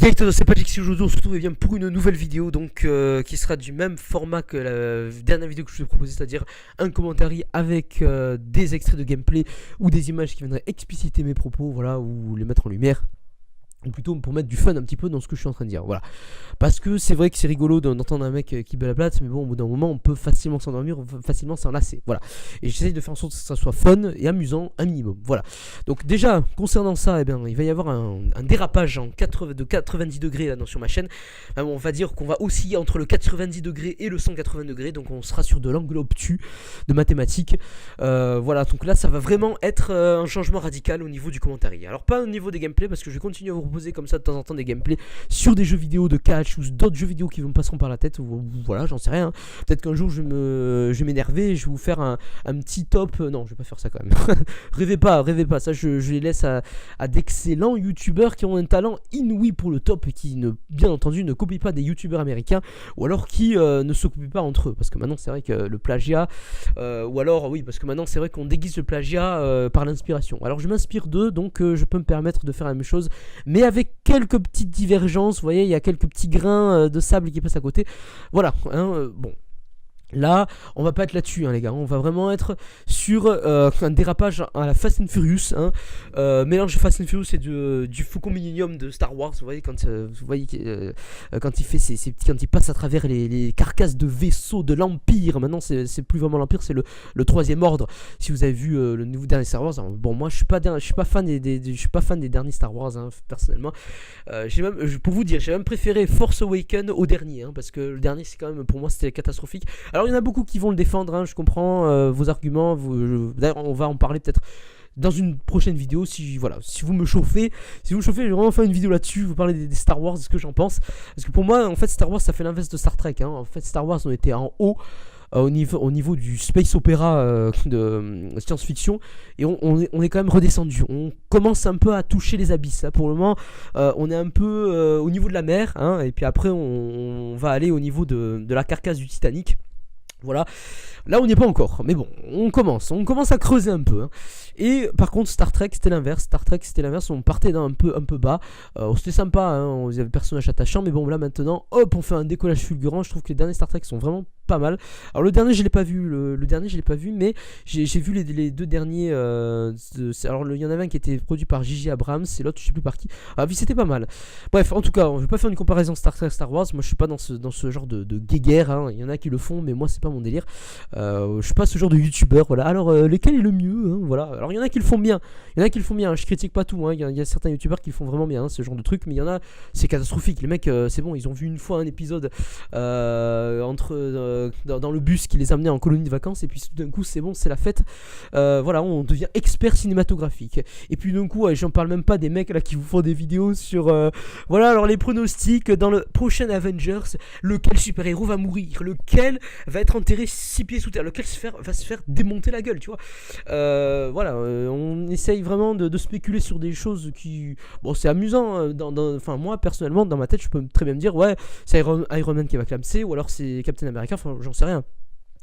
Gaëtan, c'est Patrick, si aujourd'hui on se retrouve bien pour une nouvelle vidéo donc qui sera du même format que la dernière vidéo que je vous ai proposée, c'est-à-dire un commentaire avec des extraits de gameplay ou des images qui viendraient expliciter mes propos, voilà, ou les mettre en lumière. Ou plutôt pour mettre du fun un petit peu dans ce que je suis en train de dire, voilà. Parce que c'est vrai que c'est rigolo d'entendre un mec qui blablate, mais bon, au bout d'un moment, on peut facilement s'endormir, facilement s'enlacer, voilà. Et j'essaye de faire en sorte que ça soit fun et amusant, un minimum, voilà. Donc déjà, concernant ça, eh bien, il va y avoir un dérapage de 90 degrés là, sur ma chaîne. On va dire qu'on va osciller entre le 90 degrés et le 180 degrés, donc on sera sur de l'angle obtus de mathématiques. Voilà, donc là, ça va vraiment être un changement radical au niveau du commentaire. Alors pas au niveau des gameplays, parce que je vais continuer à vous proposer comme ça de temps en temps des gameplays sur des jeux vidéo de catch ou d'autres jeux vidéo qui me passeront par la tête, ou voilà, j'en sais rien. Peut-être qu'un jour je vais m'énerver et je vais vous faire un petit top. Non, je vais pas faire ça quand même. rêvez pas, ça je les laisse à d'excellents youtubeurs qui ont un talent inouï pour le top et qui bien entendu ne copient pas des youtubeurs américains, ou alors qui ne se copient pas entre eux, parce que maintenant c'est vrai que le plagiat, ou alors oui, parce que maintenant c'est vrai qu'on déguise le plagiat par l'inspiration. Alors je m'inspire d'eux, donc je peux me permettre de faire la même chose, mais avec quelques petites divergences. Vous voyez, il y a quelques petits grains de sable qui passent à côté. Voilà, hein, bon. Là, on va pas être là-dessus, hein, les gars. On va vraiment être sur un dérapage à la Fast and Furious, hein. Mélange Fast and Furious et du Faucon Millennium de Star Wars. Vous voyez, quand il fait quand il passe à travers les carcasses de vaisseaux de l'Empire. Maintenant, c'est plus vraiment l'Empire, c'est le troisième ordre. Si vous avez vu le nouveau dernier Star Wars, alors, bon, moi, je suis pas fan des derniers Star Wars, hein, personnellement. Pour vous dire, j'ai même préféré Force Awakens au dernier, hein, parce que le dernier, c'est quand même, pour moi, c'était catastrophique. Alors il y en a beaucoup qui vont le défendre, hein, je comprends vos arguments, d'ailleurs on va en parler peut-être dans une prochaine vidéo, si vous me chauffez, je vais vraiment faire une vidéo là-dessus, vous parler des Star Wars, de ce que j'en pense, parce que pour moi en fait Star Wars ça fait l'inverse de Star Trek, hein. En fait Star Wars on était en haut, au niveau du space opéra de science-fiction, et on est quand même redescendu. On commence un peu à toucher les abysses, hein. Pour le moment, on est un peu au niveau de la mer, hein, et puis après on va aller au niveau de la carcasse du Titanic. Voilà, là on n'y est pas encore, mais bon, on commence à creuser un peu, hein. Et par contre Star Trek c'était l'inverse, on partait d'un un peu bas, c'était sympa, hein, on avait des personnages attachants, mais bon là maintenant, hop, on fait un décollage fulgurant. Je trouve que les derniers Star Trek sont vraiment pas mal. Alors le dernier je l'ai pas vu, mais j'ai vu les deux derniers, alors il y en avait un qui était produit par J.J. Abrams et l'autre je sais plus par qui. Ah oui, c'était pas mal. Bref, en tout cas, je vais pas faire une comparaison Star Trek Star Wars, moi je suis pas dans ce genre de guéguerre, hein. Il y en a qui le font, mais moi c'est pas mon délire. Je suis pas ce genre de youtubeur, voilà. Alors lequel est le mieux, hein, voilà. Alors il y en a qui le font bien, je critique pas tout, hein. Il y a certains youtubeurs qui le font vraiment bien, hein, ce genre de truc, mais il y en a, c'est catastrophique. Les mecs, c'est bon, ils ont vu une fois un épisode dans le bus qui les amenait en colonie de vacances, et puis tout d'un coup c'est bon, c'est la fête, voilà, on devient expert cinématographique. Et puis d'un coup, j'en parle même pas des mecs là qui vous font des vidéos sur voilà, alors les pronostics dans le prochain Avengers, lequel super-héros va mourir, lequel va être enterré 6 pieds sous terre, lequel va se faire démonter la gueule, tu vois. Voilà, on essaye vraiment de spéculer sur des choses qui, bon, c'est amusant, enfin moi personnellement dans ma tête je peux très bien me dire ouais, c'est Iron Man qui va clamser, ou alors c'est Captain America, enfin j'en sais rien.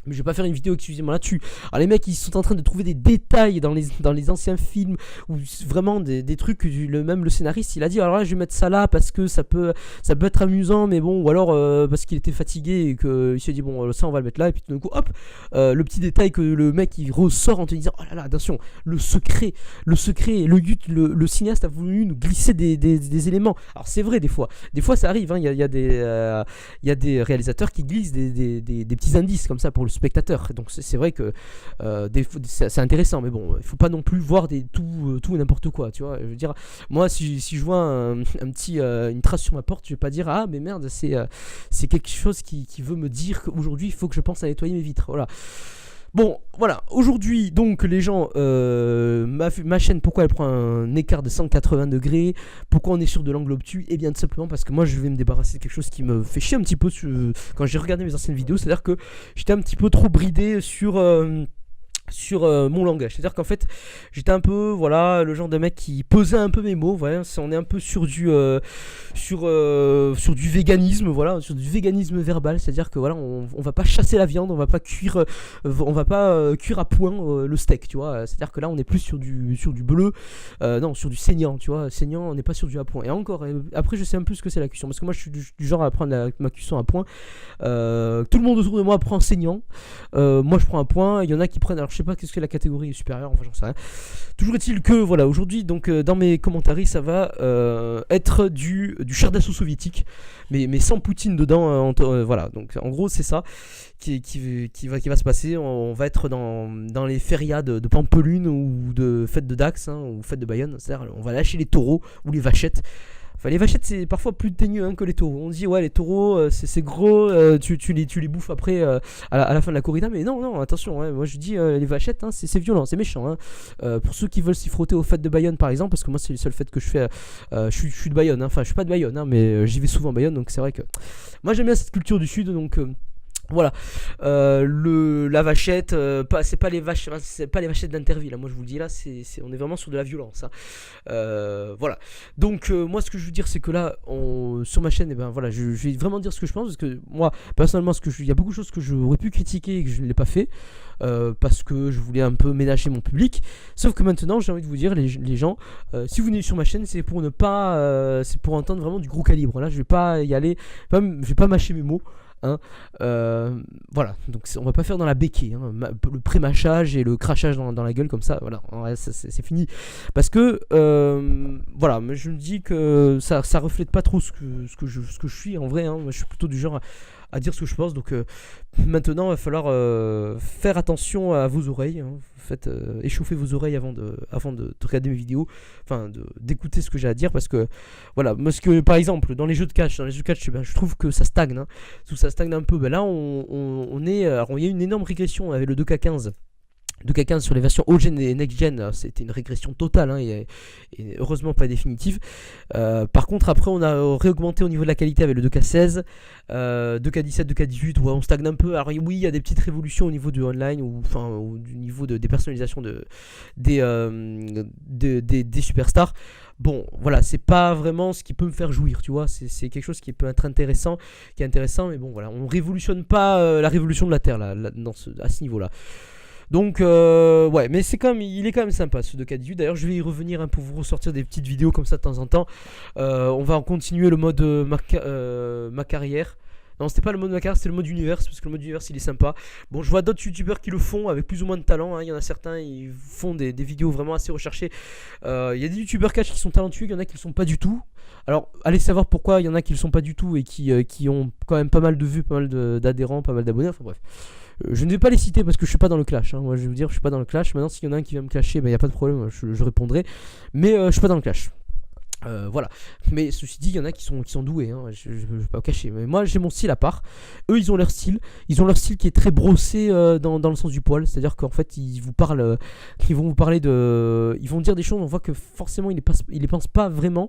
Mais je vais pas faire une vidéo exclusivement là-dessus. Alors les mecs ils sont en train de trouver des détails dans les anciens films, ou vraiment des trucs que même le scénariste il a dit alors là je vais mettre ça là parce que ça peut être amusant, mais bon, ou alors parce qu'il était fatigué et qu'il s'est dit bon ça on va le mettre là, et puis tout d'un coup hop, le petit détail que le mec il ressort en te disant oh là là, attention, le secret, le cinéaste a voulu nous glisser des éléments. Alors c'est vrai, des fois ça arrive, hein. Il y a des réalisateurs qui glissent des petits indices comme ça pour le spectateur, donc c'est vrai que c'est intéressant, mais bon, il faut pas non plus voir tout et n'importe quoi, tu vois. Je veux dire, moi si je vois une trace sur ma porte, je vais pas dire ah mais merde, c'est quelque chose qui veut me dire qu'aujourd'hui il faut que je pense à nettoyer mes vitres, voilà. Bon, voilà, aujourd'hui, donc, les gens, ma chaîne, pourquoi elle prend un écart de 180 degrés, pourquoi on est sur de l'angle obtus? Et bien, tout simplement parce que moi, je vais me débarrasser de quelque chose qui me fait chier un petit peu quand j'ai regardé mes anciennes vidéos, c'est-à-dire que j'étais un petit peu trop bridé sur sur mon langage. C'est-à-dire qu'en fait, j'étais un peu, voilà, le genre de mec qui pesait un peu mes mots. Voilà, on est un peu sur sur du véganisme, voilà, sur du véganisme verbal. C'est-à-dire que voilà, on va pas chasser la viande, on va pas cuire à point le steak, tu vois. C'est-à-dire que là, on est plus sur du bleu, non, sur du saignant, tu vois. Saignant, on n'est pas sur du à point. Et encore, après, je sais un peu ce que c'est la cuisson, parce que moi, je suis du genre à prendre ma cuisson à point. Tout le monde autour de moi prend saignant. Moi je prends un point, il y en a qui prennent, alors je sais pas qu'est-ce que la catégorie supérieure, enfin j'en sais rien. Toujours est-il que voilà, aujourd'hui donc dans mes commentaires ça va être du char d'assaut soviétique, mais sans Poutine dedans, voilà, donc en gros c'est ça qui va se passer. On va être dans les férias de Pampelune ou de fêtes de Dax, hein, ou fêtes de Bayonne, c'est-à-dire on va lâcher les taureaux ou les vachettes. Enfin, les vachettes c'est parfois plus teigneux que les taureaux. On dit ouais les taureaux c'est gros, tu les bouffes après à la fin de la corrida, mais non attention, hein, moi je dis les vachettes hein, c'est violent, c'est méchant, hein. Pour ceux qui veulent s'y frotter aux fêtes de Bayonne par exemple, parce que moi c'est le seul fête que je fais, je suis de Bayonne, hein. Enfin je suis pas de Bayonne hein, mais j'y vais souvent à Bayonne, donc c'est vrai que moi j'aime bien cette culture du sud, donc voilà, la vachette, c'est pas les vachettes d'Interville, hein, moi je vous le dis là, on est vraiment sur de la violence, hein. Voilà, donc moi ce que je veux dire c'est que là, sur ma chaîne, et ben voilà, je vais vraiment dire ce que je pense, parce que moi personnellement, il y a beaucoup de choses que j'aurais pu critiquer et que je ne l'ai pas fait, parce que je voulais un peu ménager mon public. Sauf que maintenant, j'ai envie de vous dire, les gens, si vous venez sur ma chaîne, c'est pour ne pas, c'est pour entendre vraiment du gros calibre. Là, je vais pas y aller, je vais pas mâcher mes mots. Hein. Voilà, donc on va pas faire dans la béquille, hein, le pré-mâchage et le crachage dans la gueule comme ça, voilà, c'est fini. Parce que, voilà, mais je me dis que ça reflète pas trop ce que je suis en vrai, hein. Moi je suis plutôt du genre à dire ce que je pense, donc maintenant il va falloir faire attention à vos oreilles, hein. Faites échauffer vos oreilles avant de regarder mes vidéos, enfin d'écouter ce que j'ai à dire, parce que voilà, parce que par exemple dans les jeux de catch, ben, je trouve que ça stagne, hein. Ça stagne un peu. Ben là on est, alors il y a une énorme régression avec le 2K15. 2K15 sur les versions old-gen et next-gen, c'était une régression totale, hein, et heureusement pas définitive. Par contre, après, on a réaugmenté au niveau de la qualité avec le 2K16, 2K17, 2K18, ouais, on stagne un peu. Alors oui, il y a des petites révolutions au niveau du online, ou du niveau des personnalisations des superstars. Bon, voilà, c'est pas vraiment ce qui peut me faire jouir, tu vois. C'est quelque chose qui peut être intéressant, mais bon, voilà, on révolutionne pas la révolution de la Terre là, à ce niveau-là. Donc ouais, mais il est quand même sympa ce 2K18. D'ailleurs je vais y revenir, hein, pour vous ressortir des petites vidéos comme ça de temps en temps. On va en continuer le mode ma carrière. Non, c'était pas le mode ma carrière, c'était le mode univers, parce que le mode univers il est sympa. Bon, je vois d'autres youtubeurs qui le font avec plus ou moins de talent, hein. Il y en a certains, ils font des vidéos vraiment assez recherchées. Il y a des youtubeurs catch qui sont talentueux, il y en a qui le sont pas du tout. Alors allez savoir pourquoi il y en a qui le sont pas du tout et qui ont quand même pas mal de vues, pas mal d'adhérents, pas mal d'abonnés, enfin bref. Je ne vais pas les citer parce que je suis pas dans le clash, hein. Moi je vais vous dire, je suis pas dans le clash. Maintenant s'il y en a un qui vient me clasher, il n'y a pas de problème, je répondrai. Mais je suis pas dans le clash. Voilà, mais ceci dit, il y en a qui sont doués, hein. Je vais pas cacher, mais moi j'ai mon style à part. Eux ils ont leur style qui est très brossé dans le sens du poil, c'est-à-dire qu'en fait ils vont vous parler ils vont dire des choses, on voit que forcément ils les pensent pas vraiment,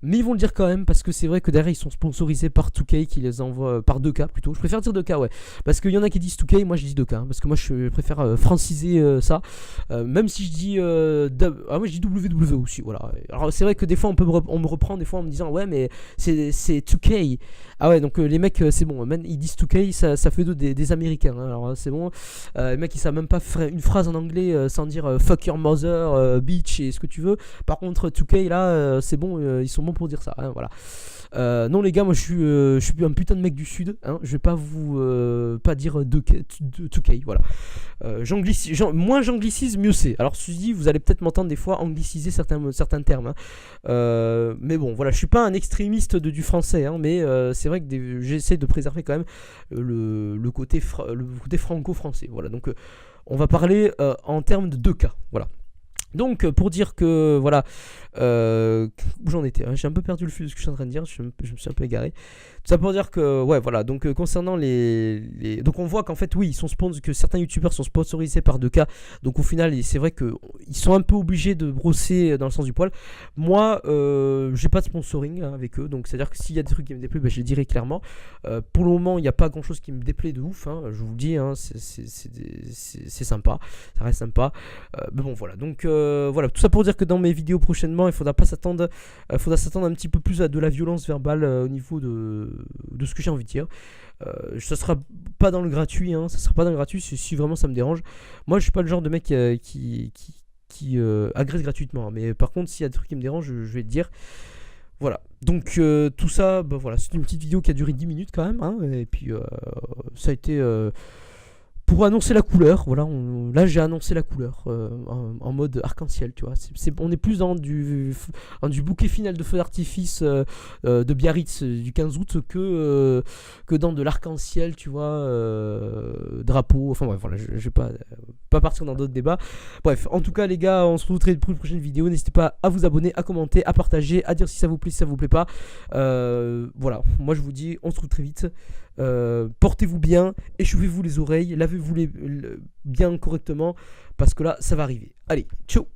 mais ils vont le dire quand même, parce que c'est vrai que derrière ils sont sponsorisés par 2K qui les envoie, par 2K plutôt, je préfère dire 2K, ouais, parce qu'il y en a qui disent 2K, moi je dis 2K, hein, parce que moi je préfère franciser ça, même si je dis moi je dis WW aussi, voilà. Alors c'est vrai que des fois on me reprend des fois en me disant ouais mais c'est 2K, ah ouais, donc les mecs c'est bon, ils disent 2K, ça fait des américains, hein. Alors c'est bon, les mecs ils savent même pas faire une phrase en anglais sans dire fuck your mother, bitch et ce que tu veux. Par contre 2K là c'est bon, ils sont bons pour dire ça, hein, voilà. Non les gars, moi je suis un putain de mec du sud, hein. Je vais pas vous pas dire 2K, voilà. Moins j'anglicise, mieux c'est. Alors ceci dit, vous allez peut-être m'entendre des fois angliciser certains termes, hein. Mais bon, voilà, je suis pas un extrémiste du français, hein, mais c'est vrai que j'essaie de préserver quand même le côté franco-français. Voilà, donc on va parler en termes de 2K, voilà. Donc pour dire que voilà, où j'en étais, hein, j'ai un peu perdu le fil de ce que je suis en train de dire, je me suis un peu égaré. Ça pour dire que, ouais, voilà. Donc, concernant donc, on voit qu'en fait, oui, que certains youtubeurs sont sponsorisés par 2K. Donc, au final, c'est vrai qu'ils sont un peu obligés de brosser dans le sens du poil. Moi, j'ai pas de sponsoring hein, avec eux. Donc, c'est à dire que s'il y a des trucs qui me déplaisent, bah, je le dirai clairement. Pour le moment, il n'y a pas grand chose qui me déplaît de ouf. Hein, je vous le dis, hein, c'est sympa. Ça reste sympa. Mais bon, voilà. Donc, voilà. Tout ça pour dire que dans mes vidéos prochainement, il faudra s'attendre un petit peu plus à de la violence verbale au niveau de ce que j'ai envie de dire. Ça sera pas dans le gratuit, hein, ça sera pas dans le gratuit si vraiment ça me dérange. Moi, je suis pas le genre de mec qui agresse gratuitement, hein, mais par contre, s'il y a des trucs qui me dérangent, je vais te dire. Voilà. Donc, tout ça, bah, voilà, c'est une petite vidéo qui a duré 10 minutes quand même, hein, et puis ça a été. Pour annoncer la couleur, voilà, là j'ai annoncé la couleur en mode arc-en-ciel, tu vois. On est plus dans du bouquet final de feu d'artifice de Biarritz du 15 août que dans de l'arc-en-ciel, tu vois, drapeau. Enfin, ouais, voilà, je vais pas partir dans d'autres débats. Bref, en tout cas, les gars, on se retrouve très pour une prochaine vidéo. N'hésitez pas à vous abonner, à commenter, à partager, à dire si ça vous plaît, si ça vous plaît pas. Voilà, moi je vous dis, on se retrouve très vite. Portez-vous bien, échauffez-vous les oreilles, lavez-vous bien correctement parce que là ça va arriver. Allez, ciao.